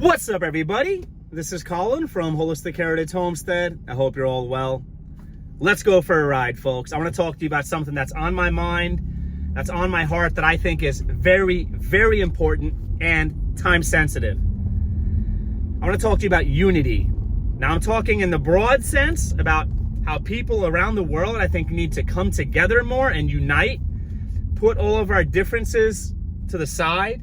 What's up, everybody? This is Colin from Holistic Heritage Homestead. I hope you're all well. Let's go for a ride, folks. I want to talk to you about something that's on my mind, that's on my heart, that I think is very, very important and time sensitive. I want to talk to you about unity. Now, I'm talking in the broad sense about how people around the world, I think, need to come together more and unite, put all of our differences to the side.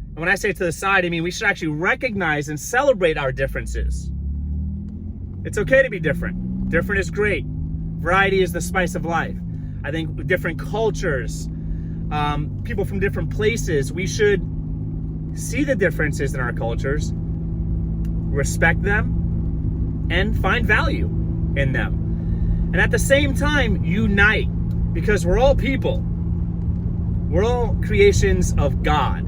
And when I say to the side, I mean we should actually recognize and celebrate our differences. It's okay to be different. Different is great. Variety is the spice of life. I think different cultures, people from different places, we should see the differences in our cultures, respect them, and find value in them. And at the same time, unite, because we're all people. We're all creations of God.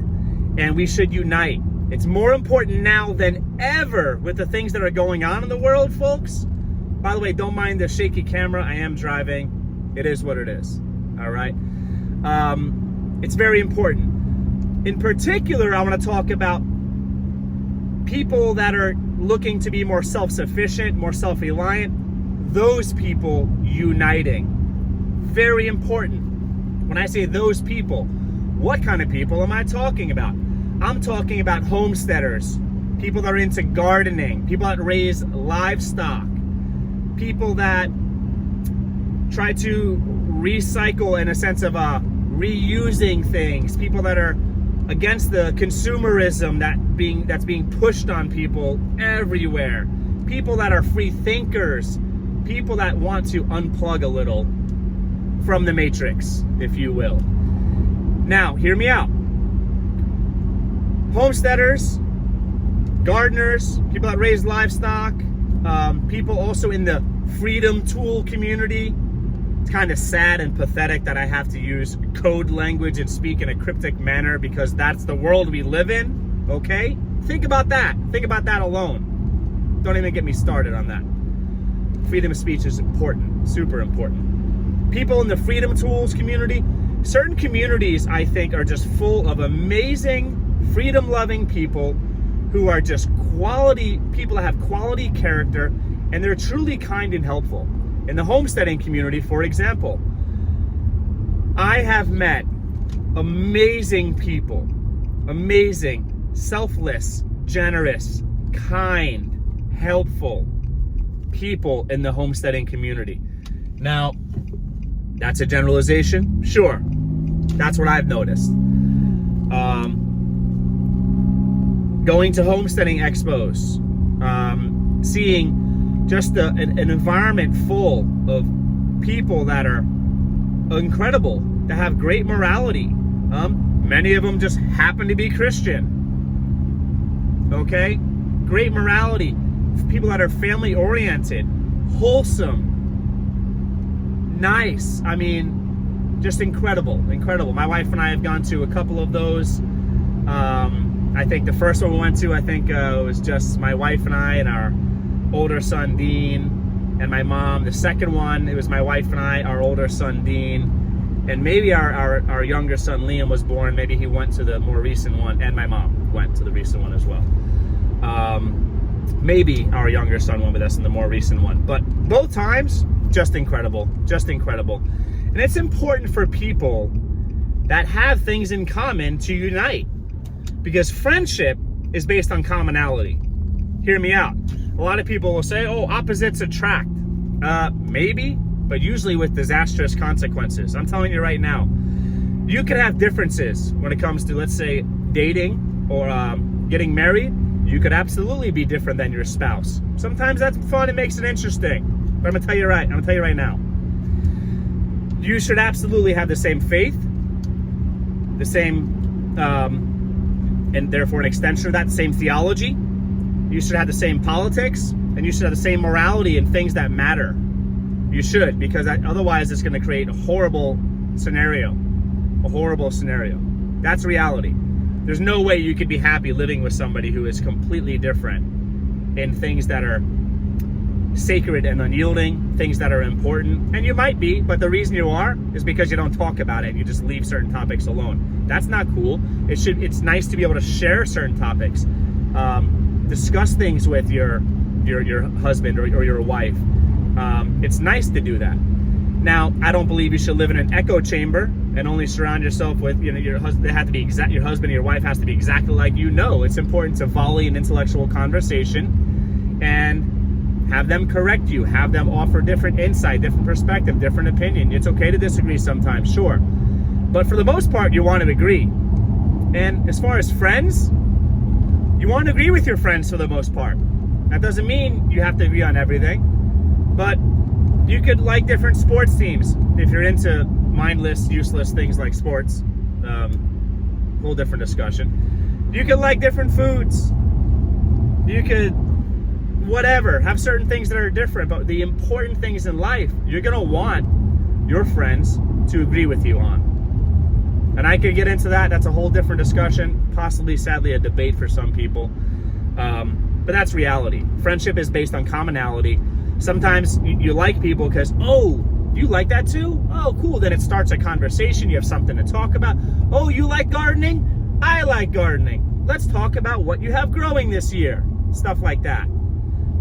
And we should unite. It's more important now than ever with the things that are going on in the world, folks. By the way, don't mind the shaky camera. I am driving. It is what it is. All right. It's very important. In particular, I want to talk about people that are looking to be more self-sufficient, more self-reliant. Those people uniting. Very important. When I say those people, what kind of people am I talking about? I'm talking about homesteaders, people that are into gardening, people that raise livestock, people that try to recycle in a sense of reusing things, people that are against the consumerism that's being pushed on people everywhere, people that are free thinkers, people that want to unplug a little from the matrix, if you will. Now, hear me out. Homesteaders, gardeners, people that raise livestock, people also in the freedom tool community. It's kind of sad and pathetic that I have to use code language and speak in a cryptic manner because that's the world we live in, okay? Think about that. Think about that alone. Don't even get me started on that. Freedom of speech is important, super important. People in the freedom tools community, certain communities, I think, are just full of amazing, freedom-loving people who are just quality people that have quality character, and they're truly kind and helpful. In the homesteading community, for example, I have met amazing people, amazing, selfless, generous, kind, helpful people in the homesteading community. Now, that's a generalization, sure. That's what I've noticed. Going to homesteading expos, seeing just an environment full of people that are incredible, that have great morality. Many of them just happen to be Christian. Okay? Great morality. People that are family oriented, wholesome, nice. I mean, just incredible, incredible. My wife and I have gone to a couple of those. I think the first one we went to, it was just my wife and I and our older son, Dean, and my mom. The second one, it was my wife and I, our older son, Dean, and maybe our younger son, Liam, was born. Maybe he went to the more recent one, and my mom went to the recent one as well. Maybe our younger son went with us in the more recent one. But both times, just incredible, just incredible. And it's important for people that have things in common to unite, because friendship is based on commonality. Hear me out. A lot of people will say, oh, opposites attract. Maybe, but usually with disastrous consequences. I'm telling you right now, you can have differences when it comes to, let's say, dating or getting married. You could absolutely be different than your spouse. Sometimes that's fun, it makes it interesting. But I'm gonna tell you right now. You should absolutely have the same faith, the same, and therefore an extension of that, same theology. You should have the same politics, and you should have the same morality in things that matter. You should, because otherwise it's gonna create a horrible scenario. A horrible scenario. That's reality. There's no way you could be happy living with somebody who is completely different in things that are sacred and unyielding, things that are important. And you might be, but the reason you are is because you don't talk about it. You just leave certain topics alone. That's not cool. It's nice to be able to share certain topics. discuss things with your husband or your wife. It's nice to do that. Now, I don't believe you should live in an echo chamber and only surround yourself with, your husband. They have to be exact. Your husband and your wife has to be exactly like you. No, it's important to volley an intellectual conversation and have them correct you, have them offer different insight, different perspective, different opinion. It's okay to disagree sometimes, sure, but for the most part, you want to agree. And as far as friends, you want to agree with your friends for the most part. That doesn't mean you have to agree on everything, but you could like different sports teams if you're into mindless, useless things like sports. Whole different discussion. You could like different foods. You could, whatever, have certain things that are different, but the important things in life, you're going to want your friends to agree with you on. And I could get into that. That's a whole different discussion, possibly, sadly, a debate for some people. But that's reality. Friendship is based on commonality. Sometimes you like people because, oh, you like that too? Oh, cool. Then it starts a conversation. You have something to talk about. Oh, you like gardening? I like gardening. Let's talk about what you have growing this year. Stuff like that.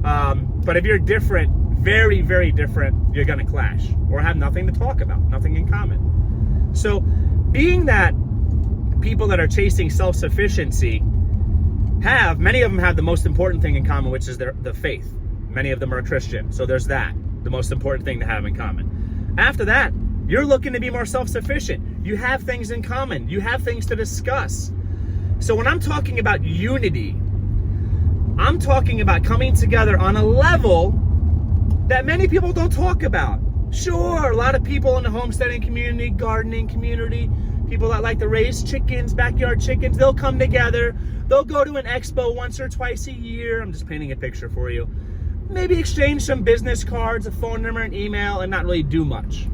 But if you're different, very, very different, you're going to clash or have nothing to talk about, nothing in common. So being that people that are chasing self-sufficiency many of them have the most important thing in common, which is the faith. Many of them are Christian. So there's that, the most important thing to have in common. After that, you're looking to be more self-sufficient. You have things in common. You have things to discuss. So when I'm talking about unity, I'm talking about coming together on a level that many people don't talk about. Sure, a lot of people in the homesteading community, gardening community, people that like to raise chickens, backyard chickens, they'll come together. They'll go to an expo once or twice a year. I'm just painting a picture for you. Maybe exchange some business cards, a phone number, an email, and not really do much.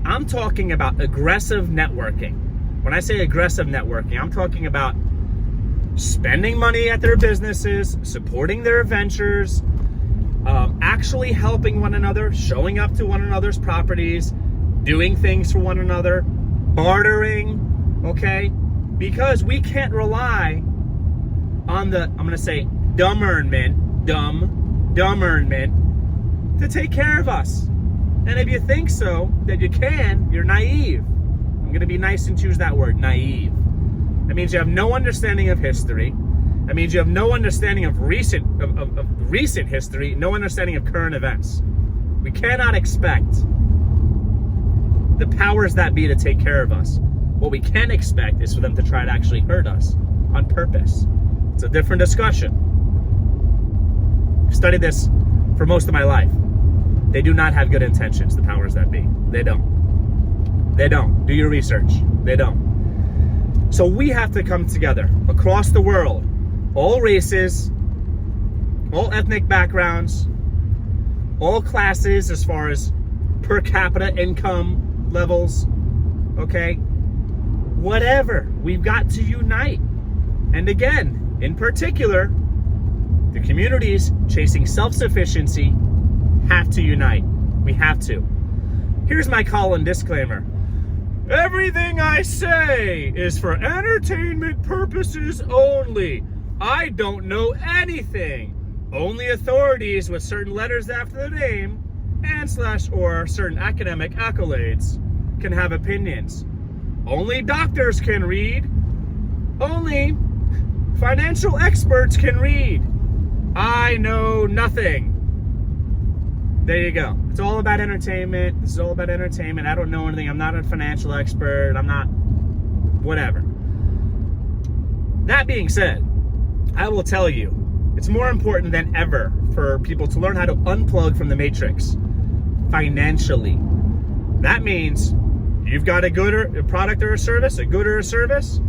I'm talking about aggressive networking. When I say aggressive networking, I'm talking about spending money at their businesses, supporting their ventures, actually helping one another, showing up to one another's properties, doing things for one another, bartering, okay? Because we can't rely on the, I'm going to say, dumb earnment to take care of us. And if you think so, that you can, you're naive. I'm going to be nice and choose that word, naive. That means you have no understanding of history. That means you have no understanding of recent history, no understanding of current events. We cannot expect the powers that be to take care of us. What we can expect is for them to try to actually hurt us on purpose. It's a different discussion. I've studied this for most of my life. They do not have good intentions, the powers that be. They don't. They don't. Do your research. They don't. So we have to come together across the world, all races, all ethnic backgrounds, all classes as far as per capita income levels, okay? Whatever. We've got to unite. And again, in particular, the communities chasing self-sufficiency have to unite. We have to. Here's my call-in disclaimer. Everything I say is for entertainment purposes only. I don't know anything. Only authorities with certain letters after the name and / or certain academic accolades can have opinions. Only doctors can read. Only financial experts can read. I know nothing. There you go. It's all about entertainment. This is all about entertainment. I don't know anything. I'm not a financial expert. I'm not whatever. That being said, I will tell you, it's more important than ever for people to learn how to unplug from the matrix financially. That means you've got a product or a service, a good or a service,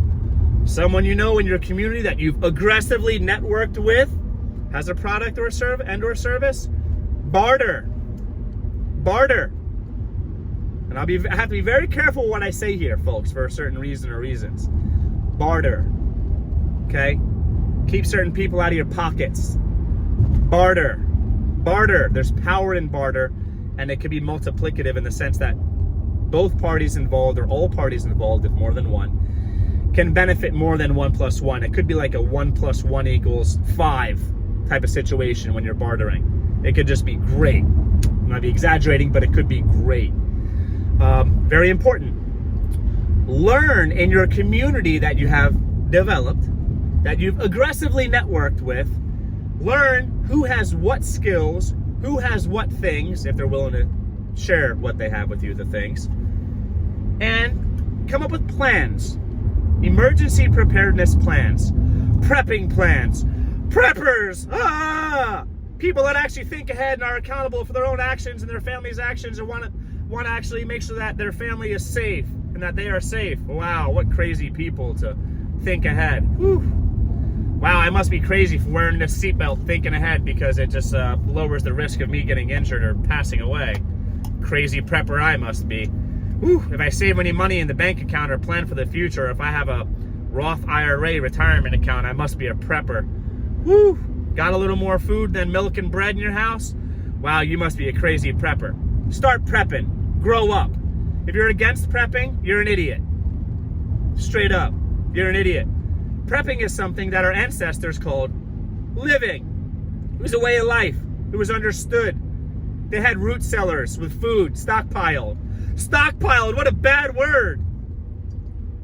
someone you know in your community that you've aggressively networked with has a product or a service, barter. And I have to be very careful what I say here, folks, for a certain reason or reasons. Barter. Okay? Keep certain people out of your pockets. Barter. There's power in barter, and it can be multiplicative in the sense that both parties involved or all parties involved, if more than one, can benefit more than 1 + 1. It could be like a 1 + 1 = 5 type of situation when you're bartering. It could just be great. I might be exaggerating, but it could be great. Very important. Learn in your community that you have developed, that you've aggressively networked with. Learn who has what skills, who has what things, if they're willing to share what they have with you, the things. And come up with plans. Emergency preparedness plans. Prepping plans. Preppers! People that actually think ahead and are accountable for their own actions and their family's actions, and want to actually make sure that their family is safe and that they are safe. Wow, what crazy people to think ahead. Whew. Wow, I must be crazy for wearing this seatbelt, thinking ahead, because it just lowers the risk of me getting injured or passing away. Crazy prepper I must be. Whew. If I save any money in the bank account or plan for the future, if I have a Roth IRA retirement account, I must be a prepper. Woo! Got a little more food than milk and bread in your house? Wow, you must be a crazy prepper. Start prepping. Grow up. If you're against prepping, you're an idiot. Straight up, you're an idiot. Prepping is something that our ancestors called living. It was a way of life. It was understood. They had root cellars with food, stockpiled. Stockpiled, what a bad word.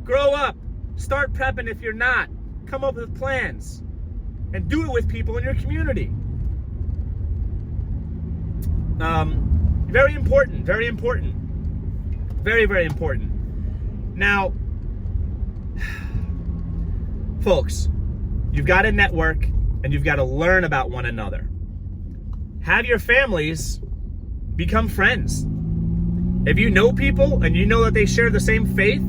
Grow up. Start prepping if you're not. Come up with plans. And do it with people in your community. Very important, very important. Very, very important. Now, folks, you've got to network and you've got to learn about one another. Have your families become friends. If you know people and you know that they share the same faith,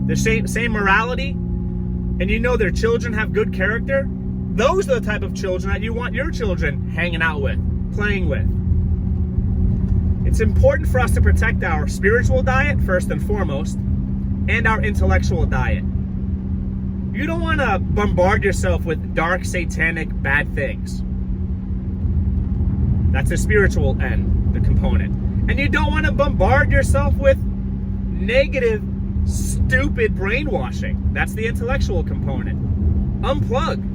the same morality, and you know their children have good character, those are the type of children that you want your children hanging out with, playing with. It's important for us to protect our spiritual diet, first and foremost, and our intellectual diet. You don't want to bombard yourself with dark, satanic, bad things. That's the spiritual end, the component. And you don't want to bombard yourself with negative, stupid brainwashing. That's the intellectual component. Unplug.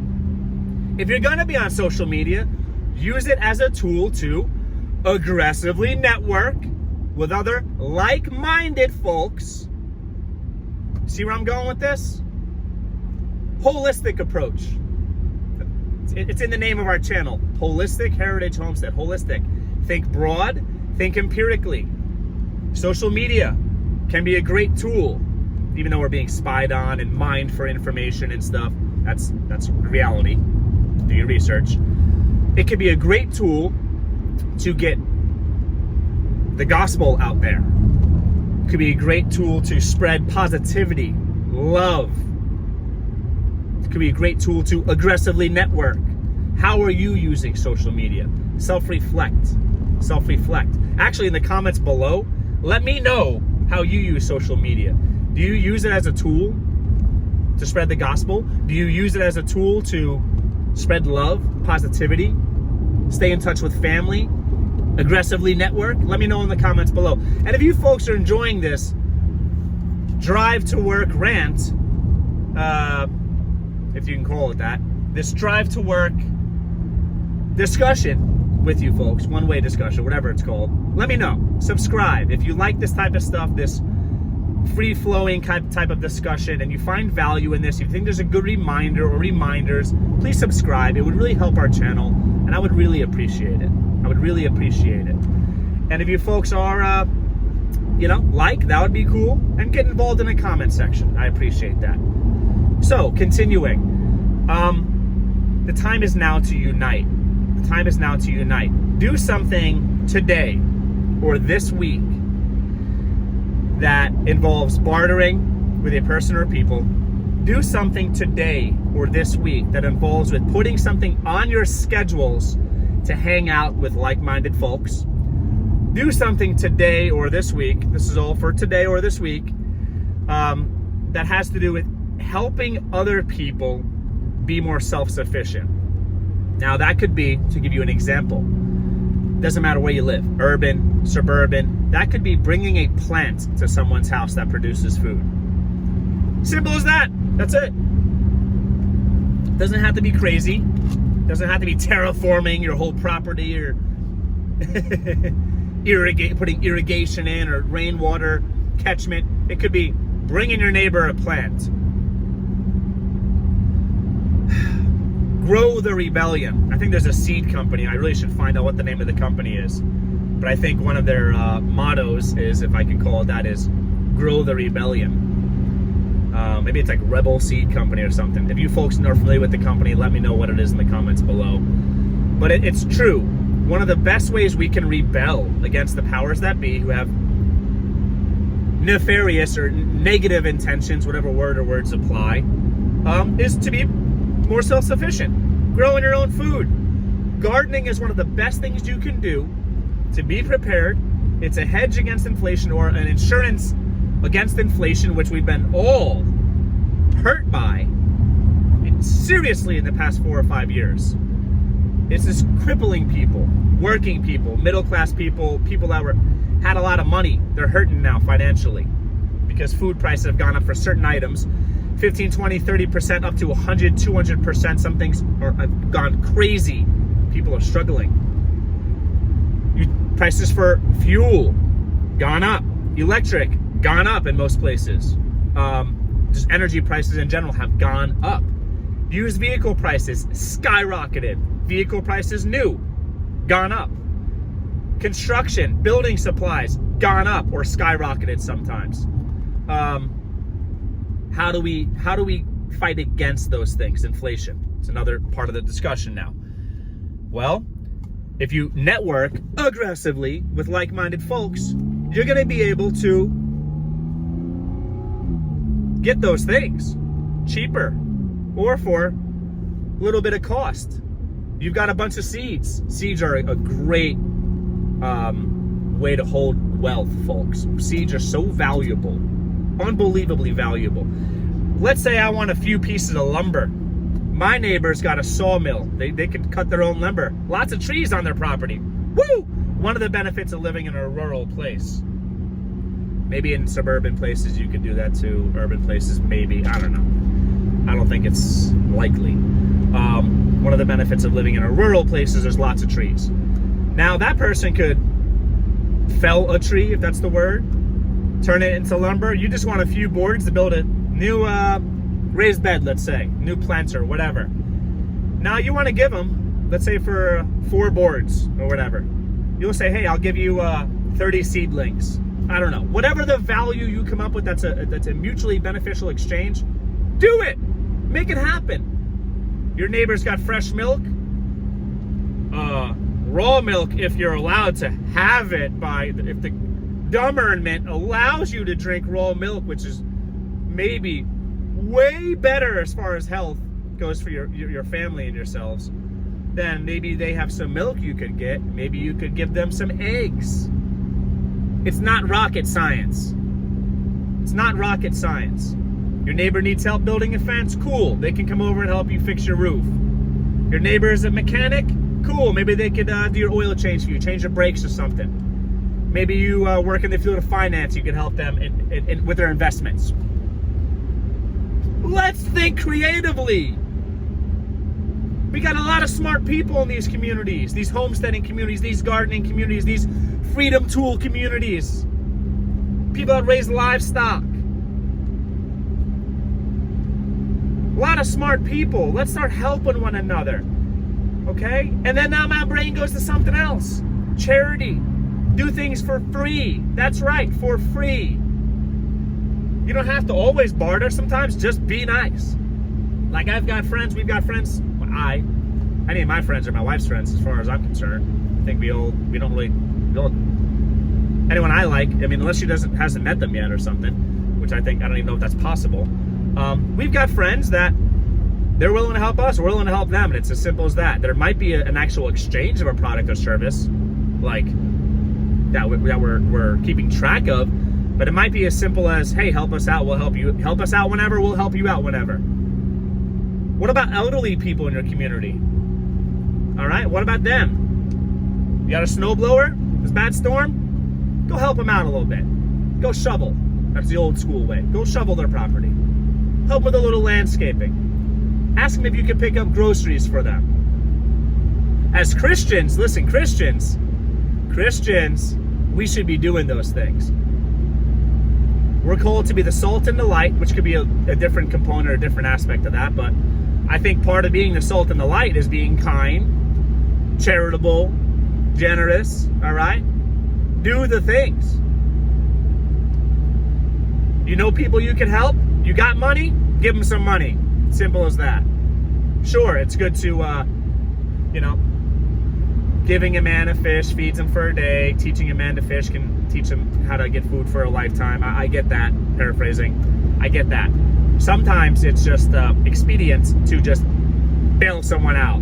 If you're going to be on social media, use it as a tool to aggressively network with other like-minded folks. See where I'm going with this? Holistic approach. It's in the name of our channel. Holistic Heritage Homestead. Holistic. Think broad, think empirically. Social media can be a great tool, even though we're being spied on and mined for information and stuff. That's reality. Do your research. It can be a great tool to get the gospel out there. It could be a great tool to spread positivity, love. It could be a great tool to aggressively network. How are you using social media? Self-reflect. Self-reflect. Actually, in the comments below, let me know how you use social media. Do you use it as a tool to spread the gospel? Do you use it as a tool to spread love, positivity, stay in touch with family, aggressively network? Let me know in the comments below. And if you folks are enjoying this drive to work rant, if you can call it that, this drive to work discussion with you folks, one-way discussion, whatever it's called, let me know. Subscribe. If you like this type of stuff, this free-flowing type of discussion, and you find value in this, you think there's a good reminder or reminders, please subscribe. It would really help our channel, and I would really appreciate it. I would really appreciate it. And if you folks are, like, that would be cool. And get involved in the comment section. I appreciate that. So, continuing. The time is now to unite. The time is now to unite. Do something today or this week that involves bartering with a person or people. Do something today or this week that involves with putting something on your schedules to hang out with like-minded folks. Do something today or this week, this is all for today or this week, that has to do with helping other people be more self-sufficient. Now that could be, to give you an example, doesn't matter where you live, urban, suburban, that could be bringing a plant to someone's house that produces food. Simple as that. That's it. Doesn't have to be crazy. Doesn't have to be terraforming your whole property or putting irrigation in or rainwater catchment. It could be bringing your neighbor a plant. Grow the rebellion. I think there's a seed company. I really should find out what the name of the company is. But I think one of their mottos is, if I can call it that, is grow the rebellion. Maybe it's like Rebel Seed Company or something. If you folks are familiar with the company, let me know what it is in the comments below. But it's true. One of the best ways we can rebel against the powers that be who have nefarious or negative intentions, whatever word or words apply, is to be more self-sufficient. Growing your own food. Gardening is one of the best things you can do to be prepared. It's a hedge against inflation, or an insurance against inflation, which we've been all hurt by seriously in the past 4 or 5 years. It's just crippling people, working people, middle-class people, people that had a lot of money. They're hurting now financially because food prices have gone up for certain items 15, 20, 30%, up to 100, 200%. Some things have gone crazy. People are struggling. Prices for fuel gone up. Electric gone up in most places. Just energy prices in general have gone up. Used vehicle prices skyrocketed. Vehicle prices new, gone up. Construction, building supplies, gone up or skyrocketed sometimes. How do we fight against those things? Inflation. It's another part of the discussion now. Well, if you network aggressively with like-minded folks, you're going to be able to get those things cheaper or for a little bit of cost. You've got a bunch of seeds. Seeds are a great way to hold wealth, folks. Seeds are so valuable, unbelievably valuable. Let's say I want a few pieces of lumber. My neighbor's got a sawmill. They can cut their own lumber. Lots of trees on their property. Woo! One of the benefits of living in a rural place. Maybe in suburban places you could do that too. Urban places, maybe. I don't know. I don't think it's likely. One of the benefits of living in a rural place is there's lots of trees. Now that person could fell a tree, if that's the word, turn it into lumber. You just want a few boards to build a new raised bed, let's say, new planter, whatever. Now you want to give them, let's say for 4 boards or whatever. You'll say, hey, I'll give you 30 seedlings. I don't know. Whatever the value you come up with that's a mutually beneficial exchange, do it. Make it happen. Your neighbor's got fresh milk. Raw milk, if you're allowed to have it if the government allows you to drink raw milk, which is maybe way better as far as health goes for your family and yourselves, then maybe they have some milk you could get. Maybe you could give them some eggs. It's not rocket science. It's not rocket science. Your neighbor needs help building a fence? Cool. They can come over and help you fix your roof. Your neighbor is a mechanic? Cool. Maybe they could do your oil change for you, change your brakes or something. Maybe you work in the field of finance. You can help them with their investments. Let's think creatively. We got a lot of smart people in these communities, these homesteading communities, these gardening communities, these freedom tool communities. People that raise livestock. A lot of smart people. Let's start helping one another. Okay? And then now my brain goes to something else. Charity. Do things for free. That's right, for free. You don't have to always barter. Sometimes just be nice. Like we've got friends. Well, any of my friends are my wife's friends as far as I'm concerned. I think we don't really anyone I like, unless she hasn't met them yet or something, which I don't even know if that's possible. We've got friends that they're willing to help us, we're willing to help them, and it's as simple as that. There might be an actual exchange of a product or service, like that we're keeping track of, but it might be as simple as, hey, help us out, we'll help you. Help us out whenever, we'll help you out whenever. What about elderly people in your community? All right, what about them? You got a snowblower? This bad storm? Go help them out a little bit. Go shovel. That's the old school way. Go shovel their property. Help with a little landscaping. Ask them if you can pick up groceries for them. As Christians, listen, Christians, we should be doing those things. We're called to be the salt and the light, which could be a different component or a different aspect of that, but I think part of being the salt and the light is being kind, charitable, generous, all right? Do the things. You know people you can help? You got money? Give them some money. Simple as that. Sure, it's good to, giving a man a fish feeds him for a day. Teaching a man to fish can teach him how to get food for a lifetime. I get that, paraphrasing. I get that. Sometimes it's just expedient to just bail someone out.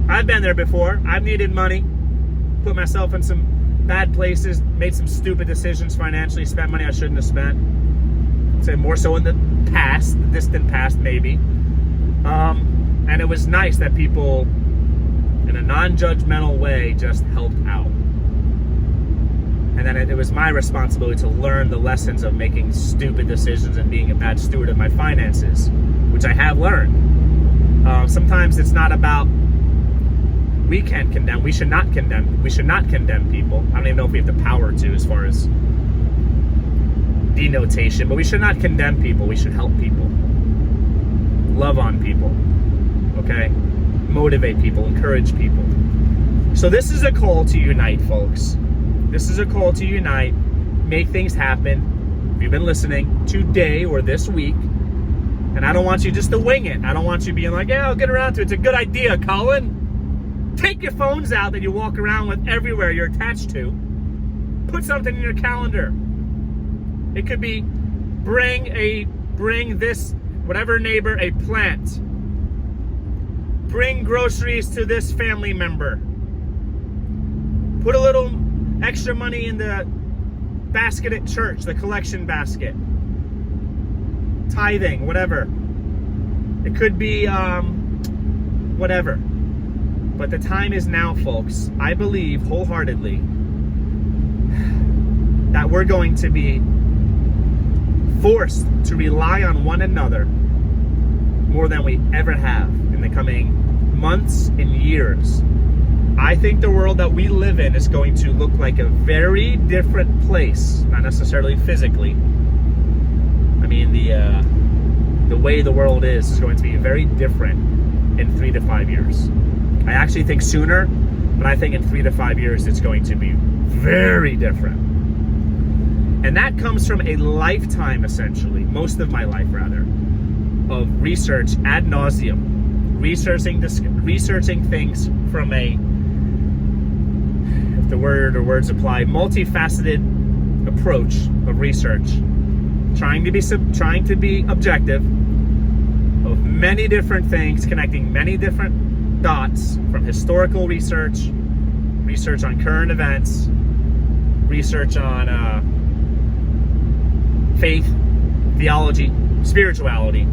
I've been there before. I've needed money, put myself in some bad places, made some stupid decisions financially, spent money I shouldn't have spent. I'd say more so in the past, the distant past maybe. And it was nice that people, in a non-judgmental way, just helped out. And then it was my responsibility to learn the lessons of making stupid decisions and being a bad steward of my finances, which I have learned. Sometimes it's not about, we can't condemn, we should not condemn people. I don't even know if we have the power to, as far as denotation, but we should not condemn people. We should help people, love on people, okay? Motivate people, encourage people. So this is a call to unite, folks. This is a call to unite, make things happen. If you've been listening today or this week, and I don't want you just to wing it. I don't want you being like, yeah, I'll get around to it. It's a good idea, Colin. Take your phones out that you walk around with everywhere you're attached to. Put something in your calendar. It could be bring this, whatever neighbor, a plant. Bring groceries to this family member. Put a little extra money in the basket at church, the collection basket. Tithing, whatever. It could be whatever. But the time is now, folks. I believe wholeheartedly that we're going to be forced to rely on one another more than we ever have in the coming months and years. I think the world that we live in is going to look like a very different place, not necessarily physically. I mean, the way the world is going to be very different in 3 to 5 years. I actually think sooner, but I think in 3 to 5 years it's going to be very different. And that comes from a lifetime, essentially, most of my life rather, of research ad nauseum, researching things from a, if the word or words apply, multifaceted approach of research, trying to be objective of many different things, connecting many different dots from historical research on current events, research on faith, theology, spirituality,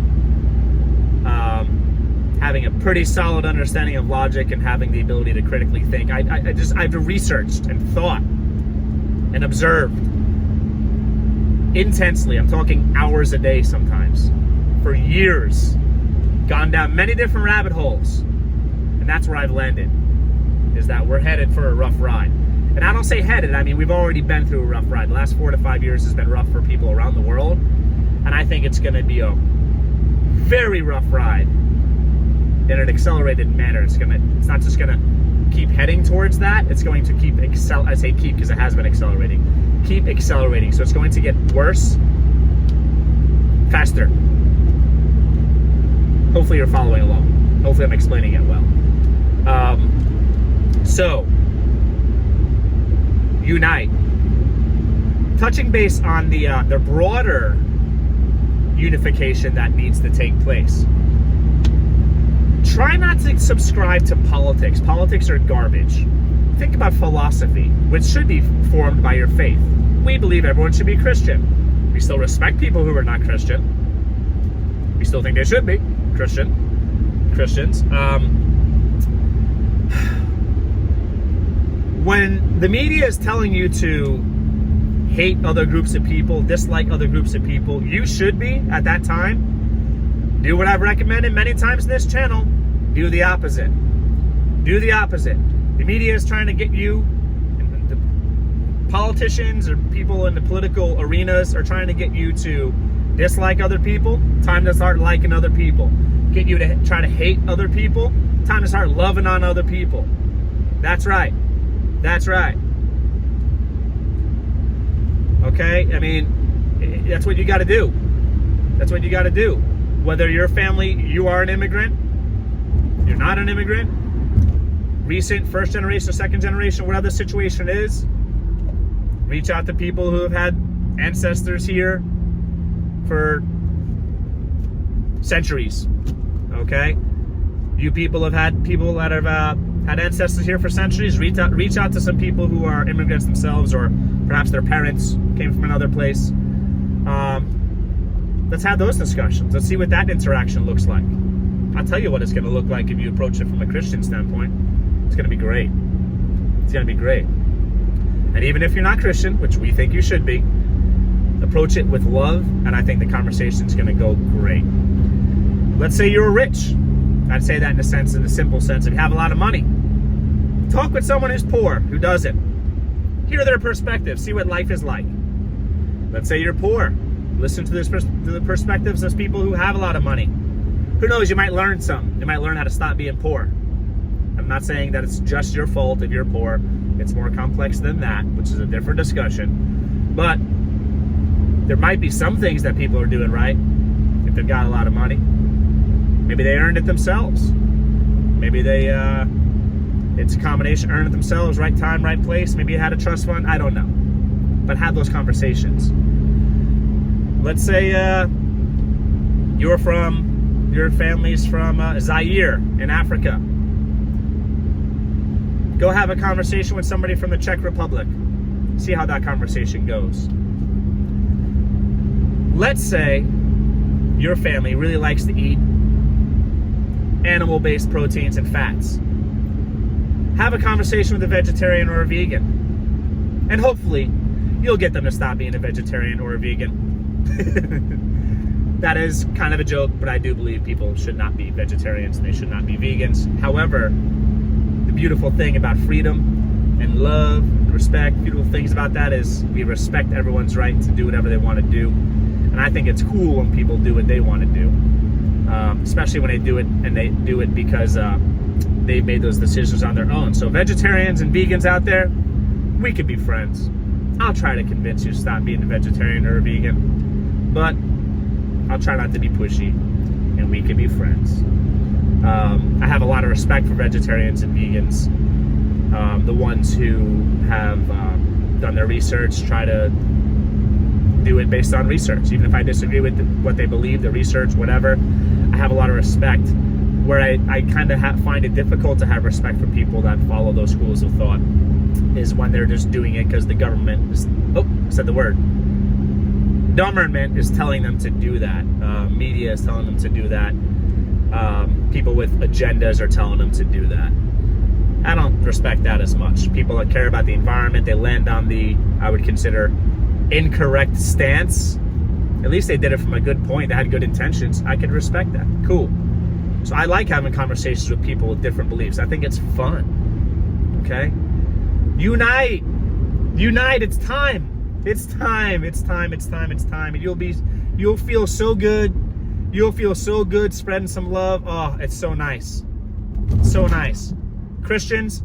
having a pretty solid understanding of logic and having the ability to critically think. I've researched and thought and observed intensely. I'm talking hours a day sometimes, for years, gone down many different rabbit holes, and that's where I've landed, is that we're headed for a rough ride. And I don't say headed, I mean we've already been through a rough ride. The last 4 to 5 years has been rough for people around the world, and I think it's going to be a very rough ride in an accelerated manner. It's not just going to keep heading towards that, it's going to keep I say keep because it has been accelerating. Keep accelerating, so it's going to get worse, faster. Hopefully you're following along. Hopefully I'm explaining it well. So, unite. Touching base on the broader unification that needs to take place. Try not to subscribe to politics. Politics are garbage. Think about philosophy, which should be formed by your faith. We believe everyone should be Christian. We still respect people who are not Christian. We still think they should be Christians. When the media is telling you to hate other groups of people, dislike other groups of people, you should be, at that time, do what I've recommended many times in this channel. Do the opposite. Do the opposite. The media is trying to get you, and the politicians or people in the political arenas are trying to get you to dislike other people. Time to start liking other people. Get you to try to hate other people. Time to start loving on other people. That's right. That's right. Okay? I mean, that's what you got to do. That's what you got to do. Whether your family, you are an immigrant, you're not an immigrant, recent, first generation, second generation, whatever the situation is, reach out to people who have had ancestors here for centuries. Okay? You people have had people that have had ancestors here for centuries. Reach out to some people who are immigrants themselves, or perhaps their parents came from another place. Let's have those discussions. Let's see what that interaction looks like. I'll tell you what it's going to look like if you approach it from a Christian standpoint. It's going to be great. It's going to be great. And even if you're not Christian, which we think you should be, approach it with love, and I think the conversation is going to go great. Let's say you're rich. I'd say that in the simple sense. If you have a lot of money, talk with someone who's poor, who doesn't. Hear their perspective. See what life is like. Let's say you're poor. Listen to the perspectives of people who have a lot of money. Who knows, you might learn something. You might learn how to stop being poor. I'm not saying that it's just your fault if you're poor. It's more complex than that, which is a different discussion. But there might be some things that people are doing right if they've got a lot of money. Maybe they earned it themselves. Maybe it's a combination, earned it themselves, right time, right place. Maybe you had a trust fund. I don't know. But have those conversations. Let's say your family's from Zaire in Africa. Go have a conversation with somebody from the Czech Republic. See how that conversation goes. Let's say your family really likes to eat animal-based proteins and fats. Have a conversation with a vegetarian or a vegan. And hopefully, you'll get them to stop being a vegetarian or a vegan. That is kind of a joke, but I do believe people should not be vegetarians and they should not be vegans. However, the beautiful thing about freedom and love and respect, beautiful things about that is we respect everyone's right to do whatever they want to do. And I think it's cool when people do what they want to do, especially when they do it and they do it because they've made those decisions on their own. So vegetarians and vegans out there, we could be friends. I'll try to convince you to stop being a vegetarian or a vegan, but I'll try not to be pushy, and we can be friends. I have a lot of respect for vegetarians and vegans, the ones who have done their research, try to do it based on research. Even if I disagree with what they believe, the research, whatever, I have a lot of respect. Where I kind of find it difficult to have respect for people that follow those schools of thought is when they're just doing it because the government is, said the word. Government is telling them to do that. Media is telling them to do that. People with agendas are telling them to do that. I don't respect that as much. People that care about the environment, they land on the, I would consider, incorrect stance. At least they did it from a good point. They had good intentions. I could respect that. Cool. So I like having conversations with people with different beliefs. I think it's fun. Okay? Unite. Unite. It's time. It's time. It's time. It's time. It's time. And you'll feel so good. You'll feel so good spreading some love. Oh, it's so nice. So nice. Christians,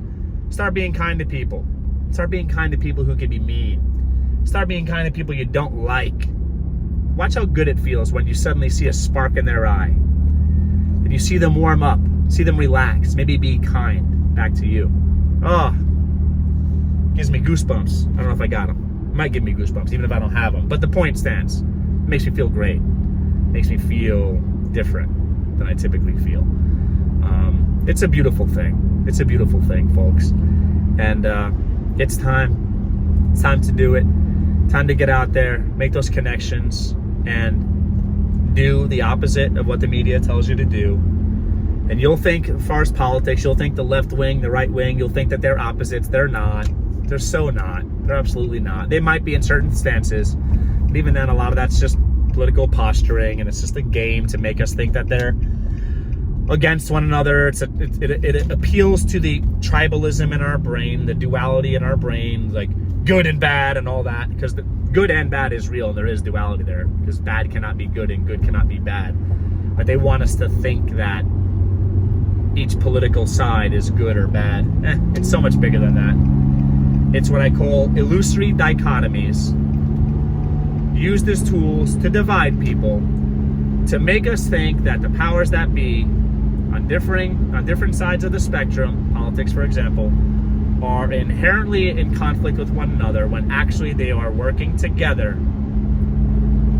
start being kind to people. Start being kind to people who can be mean. Start being kind to people you don't like. Watch how good it feels when you suddenly see a spark in their eye. And you see them warm up. See them relax. Maybe be kind back to you. Oh, gives me goosebumps. I don't know if I got them. It might give me goosebumps, even if I don't have them. But the point stands. It makes me feel great. It makes me feel different than I typically feel. It's a beautiful thing. It's a beautiful thing, folks. And it's time. It's time to do it. Time to get out there, make those connections, and do the opposite of what the media tells you to do. And you'll think, as far as politics, you'll think the left wing, the right wing, you'll think that they're opposites. They're not. They're so not. They're absolutely not. They might be in certain stances, but even then, a lot of that's just political posturing, and it's just a game to make us think that they're against one another. It appeals to the tribalism in our brain, the duality in our brain, like good and bad and all that, because the good and bad is real, and there is duality there, because bad cannot be good and good cannot be bad. But they want us to think that each political side is good or bad. It's so much bigger than that. It's what I call illusory dichotomies, used as tools to divide people, to make us think that the powers that be on different sides of the spectrum, politics for example, are inherently in conflict with one another, when actually they are working together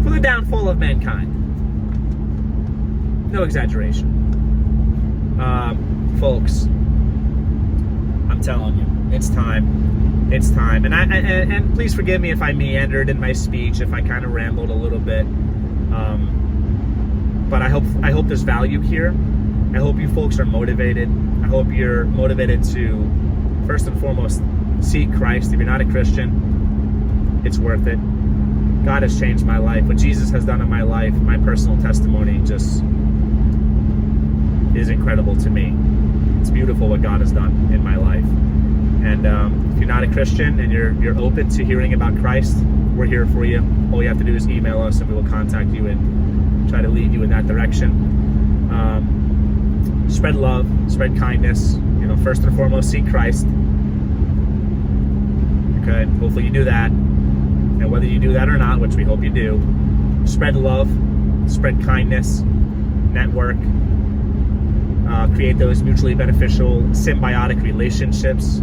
for the downfall of mankind. No exaggeration. Folks, I'm telling you, it's time. It's time. And please forgive me if I meandered in my speech, if I kind of rambled a little bit. But I hope there's value here. I hope you folks are motivated. I hope you're motivated to, first and foremost, seek Christ. If you're not a Christian, it's worth it. God has changed my life. What Jesus has done in my life, my personal testimony, just is incredible to me. It's beautiful what God has done in my life. And if you're not a Christian and you're open to hearing about Christ, we're here for you. All you have to do is email us, and we will contact you and try to lead you in that direction. Spread love, spread kindness. First and foremost, seek Christ. Okay, hopefully you do that. And whether you do that or not, which we hope you do, spread love, spread kindness, network, create those mutually beneficial, symbiotic relationships,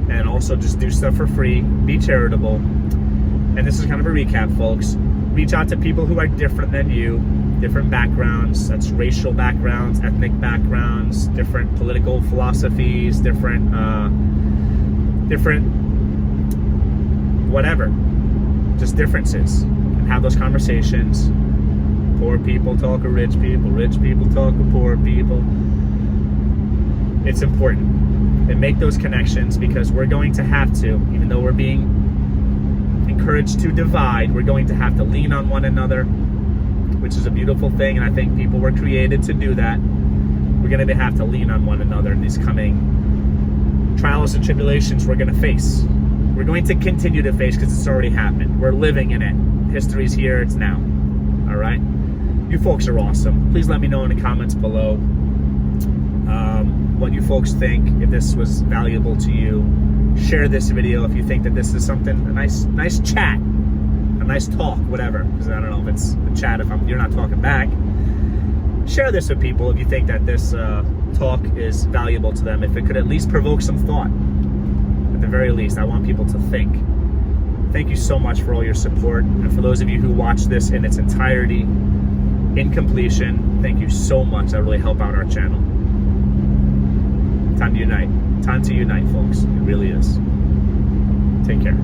and also just do stuff for free. Be charitable. And this is kind of a recap, folks. Reach out to people who are different than you, different backgrounds. That's racial backgrounds, ethnic backgrounds, different political philosophies, different whatever, just differences, and have those conversations. Poor people talk to rich people talk to poor people. It's important. And make those connections, because we're going to have to, even though we're being encouraged to divide, we're going to have to lean on one another, which is a beautiful thing, and I think people were created to do that. We're going to have to lean on one another in these coming trials and tribulations we're going to face. We're going to continue to face, because it's already happened. We're living in it. History's here. It's now. All right? You folks are awesome. Please let me know in the comments below what you folks think, if this was valuable to you. Share this video if you think that this is something, a nice chat, a nice talk, whatever. Because I don't know if it's a chat if you're not talking back. Share this with people if you think that this talk is valuable to them, if it could at least provoke some thought. At the very least, I want people to think. Thank you so much for all your support. And for those of you who watch this in its entirety, in completion, thank you so much. That really help out our channel. Time to unite. Time to unite, folks. It really is. Take care.